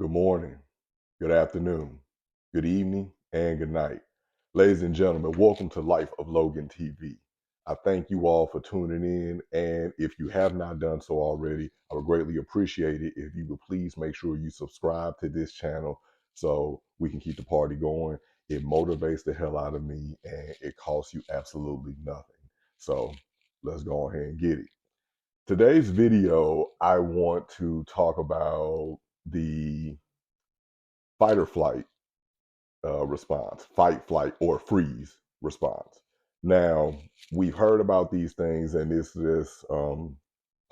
Good morning, good afternoon, good evening, and good night. Ladies and gentlemen, welcome to Life of Logan TV. I thank you all for tuning in. And if you have not done so already, I would greatly appreciate it if you would please make sure you subscribe to this channel so we can keep the party going. It motivates the hell out of me and it costs you absolutely nothing. So let's go ahead and get it. Today's video, I want to talk about the fight or flight response, fight, flight, or freeze response. Now, we've heard about these things, and this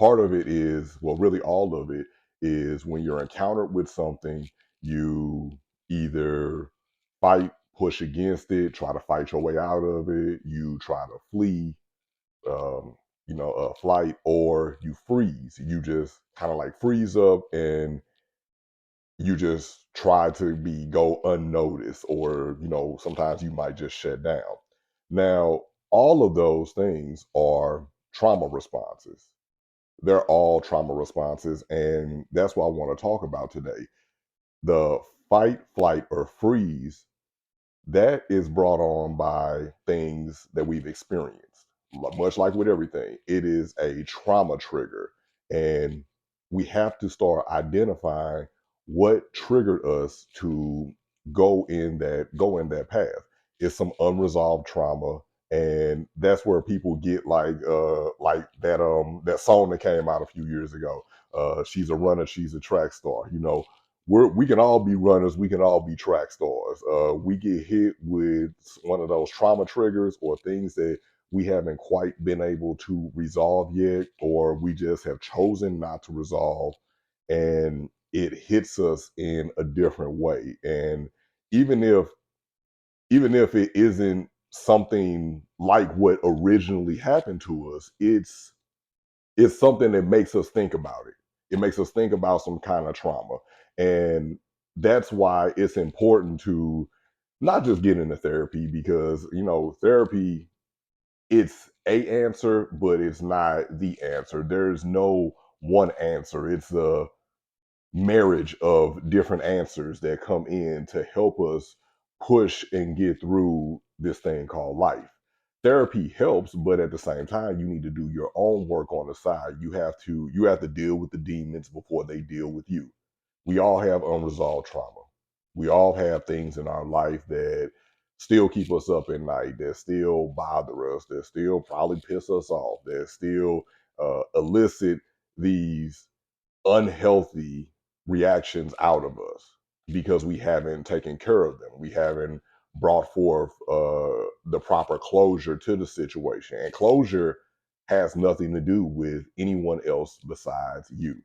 part of it is, well, really all of it is when you're encountered with something, you either fight, push against it, try to fight your way out of it, you try to flee, flight, or you freeze. You just kind of like freeze up and you just try to go unnoticed, or sometimes you might just shut down. Now, all of those things are trauma responses. They're all trauma responses, and that's what I want to talk about today. The fight, flight, or freeze, that is brought on by things that we've experienced. Much like with everything, it is a trauma trigger. And we have to start identifying what triggered us to go in that path. It's some unresolved trauma. And that's where people get like that song that came out a few years ago. She's a runner, she's a track star. We can all be runners, we can all be track stars. We get hit with one of those trauma triggers or things that we haven't quite been able to resolve yet, or we just have chosen not to resolve, and it hits us in a different way. And even if even if it isn't something like what originally happened to us, it's something that makes us think about it. It makes us think about some kind of trauma. And that's why it's important to not just get into therapy, because, therapy, it's a answer, but it's not the answer. There's no one answer. It's a marriage of different answers that come in to help us push and get through this thing called life. Therapy helps, but at the same time, you need to do your own work on the side. You have to deal with the demons before they deal with you. We all have unresolved trauma. We all have things in our life that still keep us up at night, that still bother us, that still probably piss us off, that still elicit these unhealthy reactions out of us because we haven't taken care of them. We haven't brought forth the proper closure to the situation. And closure has nothing to do with anyone else besides you.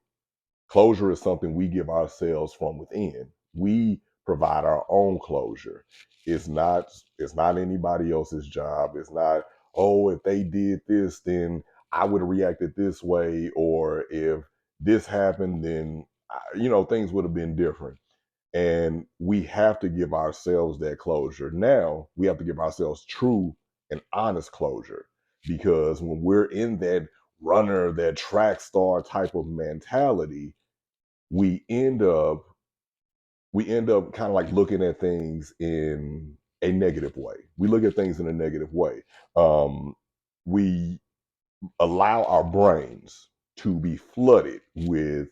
Closure is something we give ourselves from within. We provide our own closure. It's not anybody else's job. It's not, oh, if they did this, then I would have reacted this way, or if this happened, then things would have been different. And we have to give ourselves that closure. Now we have to give ourselves true and honest closure, because when we're in that runner, that track star type of mentality, we end up kind of like looking at things in a negative way. We look at things in a negative way. We allow our brains to be flooded with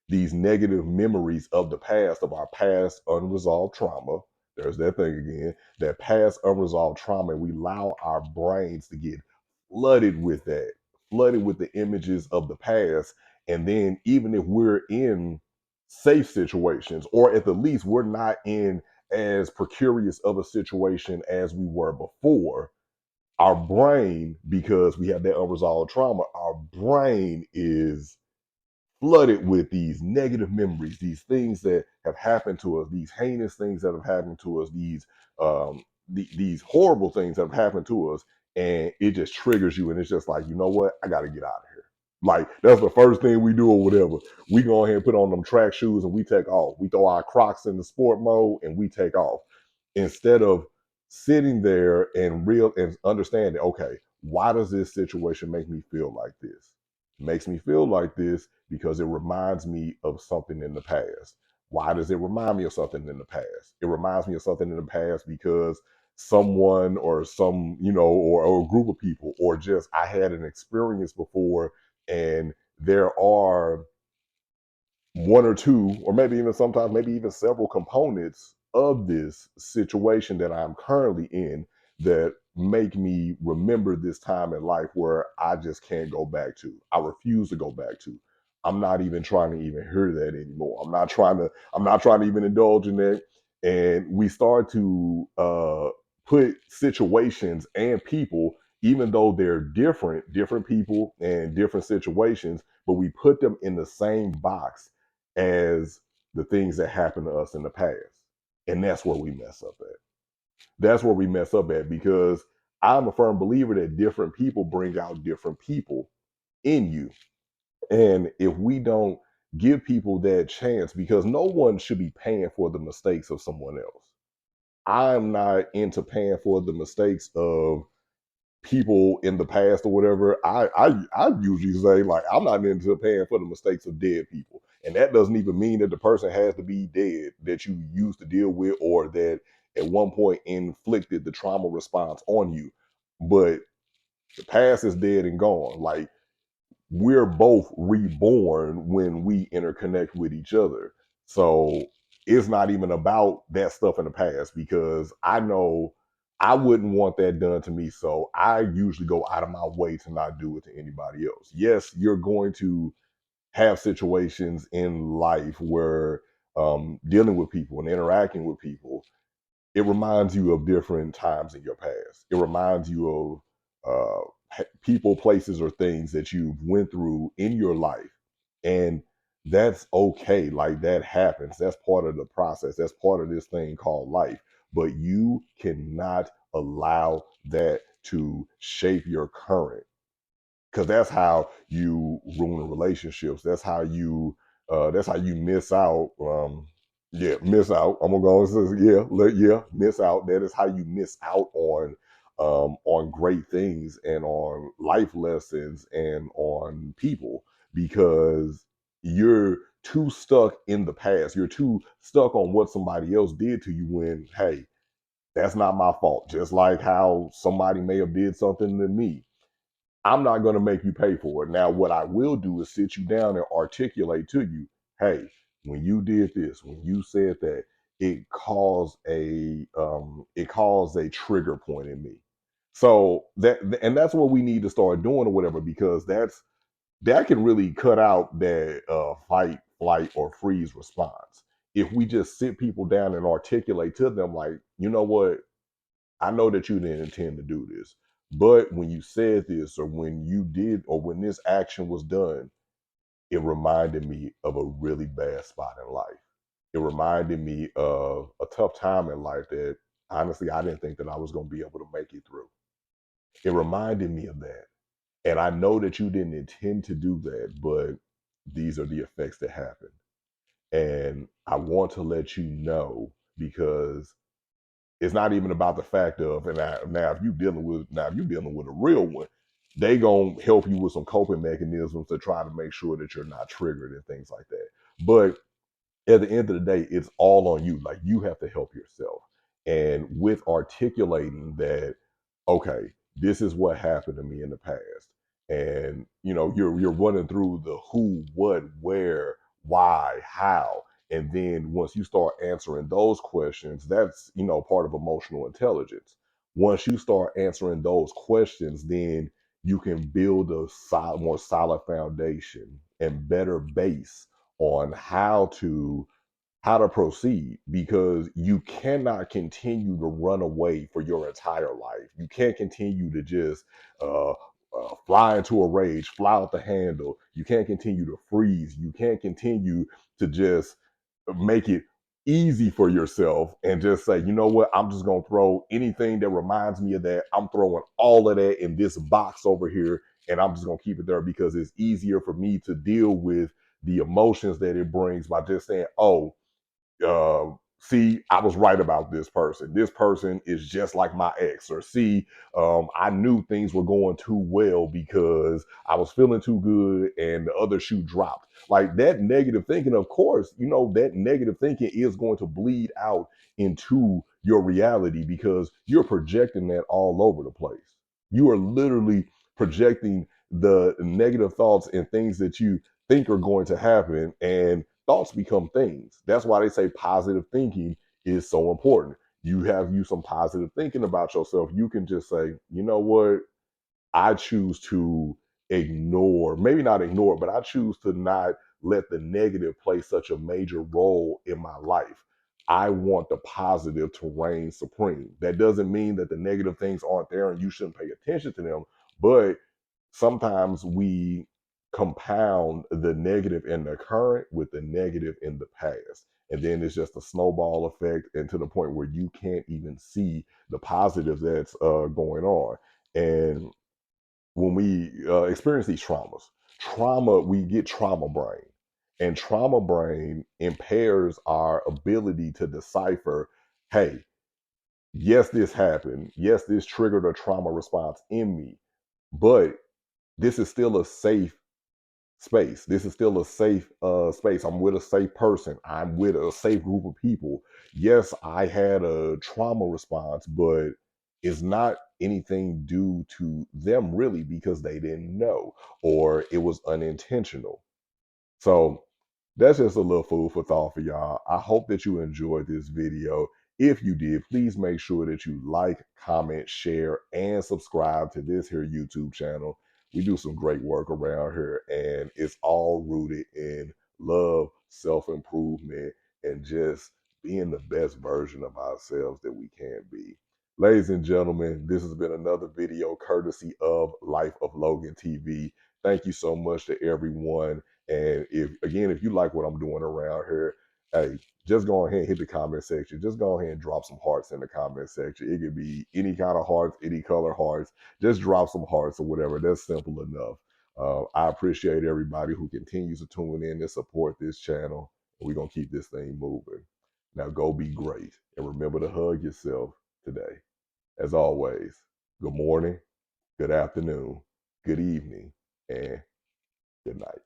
these negative memories of the past, of our past unresolved trauma. There's that thing again, that past unresolved trauma. And we allow our brains to get flooded with that, flooded with the images of the past. And then, even if we're in safe situations, or at the least we're not in as precarious of a situation as we were before, our brain, because we have that unresolved trauma, our brain is flooded with these negative memories, these things that have happened to us, these heinous things that have happened to us, these horrible things that have happened to us, and it just triggers you, and it's just like, you know what, I got to get out of here. Like, that's the first thing we do, or whatever. We go ahead and put on them track shoes and we take off. We throw our Crocs in the sport mode and we take off, instead of sitting there and understanding, okay, why does this situation make me feel like this? It makes me feel like this because it reminds me of something in the past. Why does it remind me of something in the past? It reminds me of something in the past because someone or some, or a group of people, or just I had an experience before, and there are one or two, or maybe even sometimes, maybe even several components of this situation that I'm currently in that make me remember this time in life where I just can't go back to. I refuse to go back to. I'm not even trying to even hear that anymore. I'm not trying to even indulge in that. And we start to put situations and people, even though they're different people and different situations, but we put them in the same box as the things that happened to us in the past. And that's where we mess up at. That's where we mess up at, because I'm a firm believer that different people bring out different people in you. And if we don't give people that chance, because no one should be paying for the mistakes of someone else. I'm not into paying for the mistakes of people in the past or whatever. I usually say, like, I'm not into paying for the mistakes of dead people, and that doesn't even mean that the person has to be dead that you used to deal with, or that at one point inflicted the trauma response on you. But the past is dead and gone. Like, we're both reborn when we interconnect with each other. So it's not even about that stuff in the past, because I know I wouldn't want that done to me. So I usually go out of my way to not do it to anybody else. Yes, you're going to have situations in life where dealing with people and interacting with people, it reminds you of different times in your past. It reminds you of people, places, or things that you've went through in your life, and that's okay. Like, that happens. That's part of the process. That's part of this thing called life. But you cannot allow that to shape your current, because that's how you ruin relationships. That's how you miss out. Miss out. I'm gonna go and say, miss out. That is how you miss out on great things and on life lessons and on people, because you're too stuck in the past. You're too stuck on what somebody else did to you, when, hey, that's not my fault. Just like how somebody may have did something to me, I'm not going to make you pay for it. Now, what I will do is sit you down and articulate to you, hey, when you did this, when you said that, it caused a trigger point in me. So that's what we need to start doing or whatever, because that can really cut out that fight, flight, or freeze response. If we just sit people down and articulate to them, like, you know what, I know that you didn't intend to do this, but when you said this, or when you did, or when this action was done, it reminded me of a really bad spot in life. It reminded me of a tough time in life that, honestly, I didn't think that I was going to be able to make it through. It reminded me of that. And I know that you didn't intend to do that, but these are the effects that happened. And I want to let you know, because it's not even about the fact of, and now if you dealing with a real one, they gonna help you with some coping mechanisms to try to make sure that you're not triggered and things like that. But at the end of the day, it's all on you. Like, you have to help yourself. And with articulating that, okay, this is what happened to me in the past. And you're running through the who, what, where, why, how. And then once you start answering those questions, that's part of emotional intelligence. Once you start answering those questions, then you can build a more solid foundation and better base on how to proceed, because you cannot continue to run away for your entire life. You can't continue to just fly into a rage, fly out the handle. You can't continue to freeze. You can't continue to just make it easy for yourself and just say, you know what, I'm just going to throw anything that reminds me of that. I'm throwing all of that in this box over here, and I'm just going to keep it there because it's easier for me to deal with the emotions that it brings by just saying, oh, uh, see, I was right about this person. This person is just like my ex. Or see, I knew things were going too well because I was feeling too good and the other shoe dropped. Like that negative thinking, of course, that negative thinking is going to bleed out into your reality because you're projecting that all over the place. You are literally projecting the negative thoughts and things that you think are going to happen, and thoughts become things. That's why they say positive thinking is so important. You have some positive thinking about yourself. You can just say, you know what? I choose to ignore, maybe not ignore, but I choose to not let the negative play such a major role in my life. I want the positive to reign supreme. That doesn't mean that the negative things aren't there and you shouldn't pay attention to them, but sometimes we compound the negative in the current with the negative in the past. And then it's just a snowball effect, and to the point where you can't even see the positive that's going on. And when we experience these we get trauma brain. And trauma brain impairs our ability to decipher, hey, yes, this happened. Yes, this triggered a trauma response in me, but this is still a safe space. This is still a safe space. I'm with a safe person. I'm with a safe group of people. Yes, I had a trauma response, but it's not anything due to them really because they didn't know or it was unintentional. So that's just a little food for thought for y'all. I hope that you enjoyed this video. If you did, please make sure that you like, comment, share, and subscribe to this here YouTube channel. We do some great work around here, and it's all rooted in love, self-improvement, and just being the best version of ourselves that we can be. Ladies and gentlemen, this has been another video courtesy of Life of Logan TV. Thank you so much to everyone. And if you like what I'm doing around here, hey, just go ahead and hit the comment section. Just go ahead and drop some hearts in the comment section. It could be any kind of hearts, any color hearts. Just drop some hearts or whatever. That's simple enough. I appreciate everybody who continues to tune in and support this channel. We're going to keep this thing moving. Now go be great. And remember to hug yourself today. As always, good morning, good afternoon, good evening, and good night.